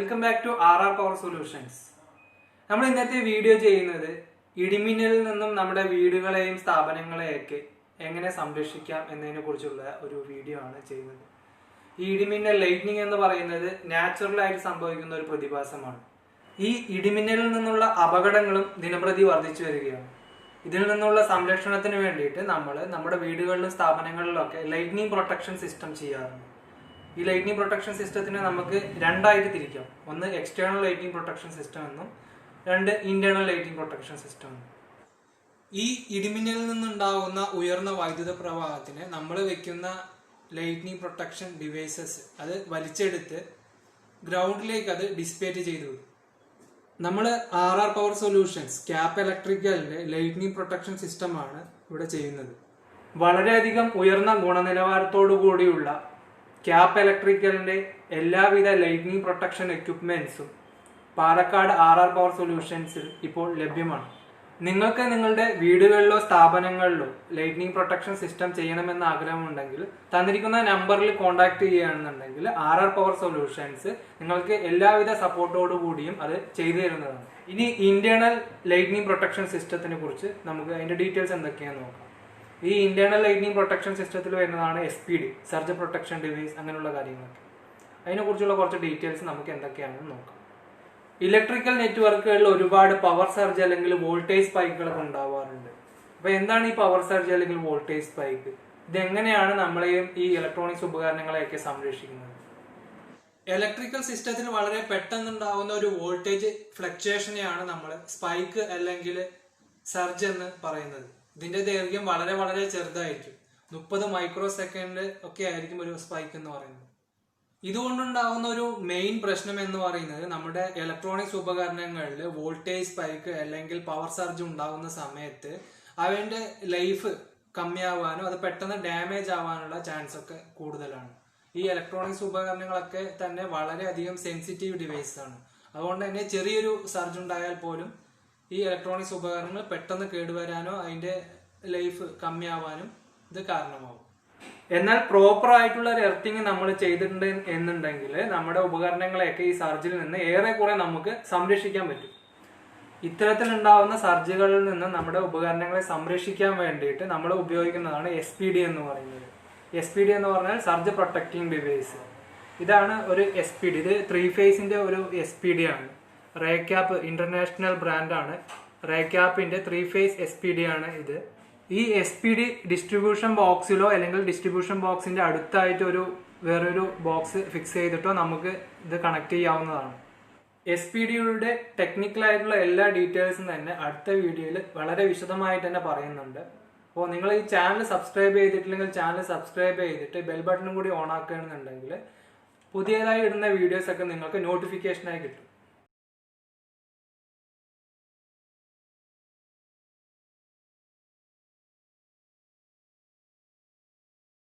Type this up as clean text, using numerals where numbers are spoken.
Welcome back to RR power solutions. നമ്മൾ ഇന്നത്തെ video ചെയ്യുന്നത് ഇടിമിന്നലിൽ നിന്നും നമ്മുടെ വീടുകളെയും സ്ഥാപനങ്ങളെയൊക്കെ എങ്ങനെ സംരക്ഷിക്കാം എന്നതിനെ കുറിച്ചുള്ള ഒരു വീഡിയോ ആണ് ചെയ്യുന്നത്. ഈ ഇടിമിന്നൽ ലൈറ്റ്നിങ് എന്ന് പറയുന്നത് നാച്ചുറലായിട്ട് സംഭവിക്കുന്ന ഒരു പ്രതിഭാസമാണ്. ഈ ഇടിമിന്നലിൽ നിന്നുള്ള അപകടങ്ങളും ദിനപ്രതി വർദ്ധിച്ചു വരികയാണ്. ഇതിൽ നിന്നുള്ള സംരക്ഷണത്തിന് വേണ്ടിയിട്ട് നമ്മൾ നമ്മുടെ വീടുകളിലും സ്ഥാപനങ്ങളിലൊക്കെ ലൈറ്റ്നിങ് പ്രൊട്ടക്ഷൻ സിസ്റ്റം ചെയ്യാറുണ്ട്. ഈ ലൈറ്റ്നിങ് പ്രൊട്ടക്ഷൻ സിസ്റ്റത്തിനെ നമുക്ക് രണ്ടായിട്ട് തിരിക്കാം. ഒന്ന് എക്സ്റ്റേണൽ ലൈറ്റ്നിങ് പ്രൊട്ടക്ഷൻ സിസ്റ്റം എന്നും രണ്ട് ഇന്റേണൽ ലൈറ്നിങ് പ്രൊട്ടക്ഷൻ സിസ്റ്റം എന്നും. ഈ ഇടിമിന്നലിൽ നിന്നുണ്ടാകുന്ന ഉയർന്ന വൈദ്യുത പ്രവാഹത്തിന് നമ്മൾ വെക്കുന്ന ലൈറ്റ്നിങ് പ്രൊട്ടക്ഷൻ ഡിവൈസസ് അത് വലിച്ചെടുത്ത് ഗ്രൗണ്ടിലേക്ക് അത് ഡിസിപ്പേറ്റ് ചെയ്തു വിടും. നമ്മൾ RR പവർ സൊല്യൂഷൻസ് ക്യാപ്പ് ഇലക്ട്രിക്കലിന്റെ ലൈറ്റ്നിങ് പ്രൊട്ടക്ഷൻ സിസ്റ്റമാണ് ഇവിടെ ചെയ്യുന്നത്. വളരെയധികം ഉയർന്ന ഗുണനിലവാരത്തോടു കൂടിയുള്ള ക്യാപ്പ് ഇലക്ട്രിക്കലിന്റെ എല്ലാവിധ ലൈറ്റ്നിങ് പ്രൊട്ടക്ഷൻ എക്യുപ്മെന്റ്സും പാലക്കാട് RR പവർ സൊല്യൂഷൻസിൽ ഇപ്പോൾ ലഭ്യമാണ്. നിങ്ങൾക്ക് നിങ്ങളുടെ വീടുകളിലോ സ്ഥാപനങ്ങളിലോ ലൈറ്റ്നിങ് പ്രൊട്ടക്ഷൻ സിസ്റ്റം ചെയ്യണമെന്ന് ആഗ്രഹമുണ്ടെങ്കിൽ തന്നിരിക്കുന്ന നമ്പറിൽ കോൺടാക്ട് ചെയ്യുകയാണെന്നുണ്ടെങ്കിൽ RR പവർ സൊല്യൂഷൻസ് നിങ്ങൾക്ക് എല്ലാവിധ സപ്പോർട്ടോടു കൂടിയും അത് ചെയ്തു തരുന്നതാണ്. ഇനി ഇന്റേണൽ ലൈറ്റ്നിങ് പ്രൊട്ടക്ഷൻ സിസ്റ്റത്തിനെ കുറിച്ച് നമുക്ക് അതിന്റെ ഡീറ്റെയിൽസ് എന്തൊക്കെയാണെന്ന് നോക്കാം. ഈ ഇന്റേണൽ ലൈറ്റ്നിങ് പ്രൊട്ടക്ഷൻ സിസ്റ്റത്തിൽ വരുന്നതാണ് SPD, സർജ് പ്രൊട്ടക്ഷൻ ഡിവൈസ്, അങ്ങനെയുള്ള കാര്യങ്ങളൊക്കെ. അതിനെക്കുറിച്ചുള്ള കുറച്ച് ഡീറ്റെയിൽസ് നമുക്ക് എന്തൊക്കെയാണെന്ന് നോക്കാം. ഇലക്ട്രിക്കൽ നെറ്റ്വർക്കുകളിൽ ഒരുപാട് പവർ സർജ് അല്ലെങ്കിൽ വോൾട്ടേജ് സ്പൈക്കുകളൊക്കെ ഉണ്ടാവാറുണ്ട്. അപ്പൊ എന്താണ് ഈ പവർ സർജ് അല്ലെങ്കിൽ വോൾട്ടേജ് സ്പൈക്ക്? ഇതെങ്ങനെയാണ് നമ്മളെയും ഈ ഇലക്ട്രോണിക്സ് ഉപകരണങ്ങളെയൊക്കെ സംരക്ഷിക്കുന്നത്? ഇലക്ട്രിക്കൽ സിസ്റ്റത്തിന് വളരെ പെട്ടെന്നുണ്ടാവുന്ന ഒരു വോൾട്ടേജ് ഫ്ലക്ച്വേഷനെയാണ് നമ്മൾ സ്പൈക്ക് അല്ലെങ്കിൽ സർജ് എന്ന് പറയുന്നത്. ഇതിന്റെ ദൈർഘ്യം വളരെ വളരെ ചെറുതായിരിക്കും. 30 മൈക്രോ സെക്കൻഡ് ഒക്കെ ആയിരിക്കും ഒരു സ്പൈക്ക് എന്ന് പറയുന്നത്. ഇതുകൊണ്ടുണ്ടാകുന്ന ഒരു മെയിൻ പ്രശ്നം എന്ന് പറയുന്നത് നമ്മുടെ ഇലക്ട്രോണിക്സ് ഉപകരണങ്ങളിൽ വോൾട്ടേജ് സ്പൈക്ക് അല്ലെങ്കിൽ പവർ സർജ് ഉണ്ടാകുന്ന സമയത്ത് അവന്റെ ലൈഫ് കമ്മിയാവാനും അത് പെട്ടെന്ന് ഡാമേജ് ആവാനുള്ള ചാൻസ് ഒക്കെ കൂടുതലാണ്. ഈ ഇലക്ട്രോണിക്സ് ഉപകരണങ്ങളൊക്കെ തന്നെ വളരെയധികം സെൻസിറ്റീവ് ഡിവൈസ് ആണ്. അതുകൊണ്ട് തന്നെ ചെറിയൊരു സർജ് ഉണ്ടായാൽ പോലും ഈ ഇലക്ട്രോണിക്സ് ഉപകരണങ്ങൾ പെട്ടെന്ന് കേടുവരാനോ അതിന്റെ ലൈഫ് കമ്മിയാവാനും ഇത് കാരണമാവും. എന്നാൽ പ്രോപ്പർ ആയിട്ടുള്ള ഒരു എർത്തിങ് നമ്മൾ ചെയ്തിട്ടുണ്ട് എന്നുണ്ടെങ്കിൽ നമ്മുടെ ഉപകരണങ്ങളെയൊക്കെ ഈ സർജിൽ നിന്ന് ഏറെക്കുറെ നമുക്ക് സംരക്ഷിക്കാൻ പറ്റും. ഇത്തരത്തിലുണ്ടാവുന്ന സർജുകളിൽ നിന്ന് നമ്മുടെ ഉപകരണങ്ങളെ സംരക്ഷിക്കാൻ വേണ്ടിയിട്ട് നമ്മൾ ഉപയോഗിക്കുന്നതാണ് SPD എന്ന് പറയുന്നത്. SPD എന്ന് പറഞ്ഞാൽ സർജ് പ്രൊട്ടക്റ്റിംഗ് ഡിവൈസ്. ഇതാണ് ഒരു SPD. ഇത് 3 ഫേസിന്റെ ഒരു SPD ആണ്. റേക്യാപ്പ് ഇന്റർനാഷണൽ ബ്രാൻഡാണ്. റേക്യാപ്പിന്റെ 3 ഫേസ് SPD ആണ് ഇത്. ഈ SPD ഡിസ്ട്രിബ്യൂഷൻ ബോക്സിലോ അല്ലെങ്കിൽ ഡിസ്ട്രിബ്യൂഷൻ ബോക്സിന്റെ അടുത്തായിട്ട് വേറൊരു ബോക്സ് ഫിക്സ് ചെയ്തിട്ടോ നമുക്ക് ഇത് കണക്ട് ചെയ്യാവുന്നതാണ്. SPD-യുടെ ടെക്നിക്കലായിട്ടുള്ള എല്ലാ ഡീറ്റെയിൽസും തന്നെ അടുത്ത വീഡിയോയിൽ വളരെ വിശദമായിട്ട് തന്നെ പറയുന്നുണ്ട്. അപ്പോൾ നിങ്ങൾ ഈ ചാനൽ സബ്സ്ക്രൈബ് ചെയ്തിട്ടില്ലെങ്കിൽ ചാനൽ സബ്സ്ക്രൈബ് ചെയ്തിട്ട് ബെൽ ബട്ടണും കൂടി ഓൺ ആക്കുകയാണെന്നുണ്ടെങ്കിൽ പുതിയതായി ഇടുന്ന വീഡിയോസ് ഒക്കെ നിങ്ങൾക്ക് നോട്ടിഫിക്കേഷനായി കിട്ടും.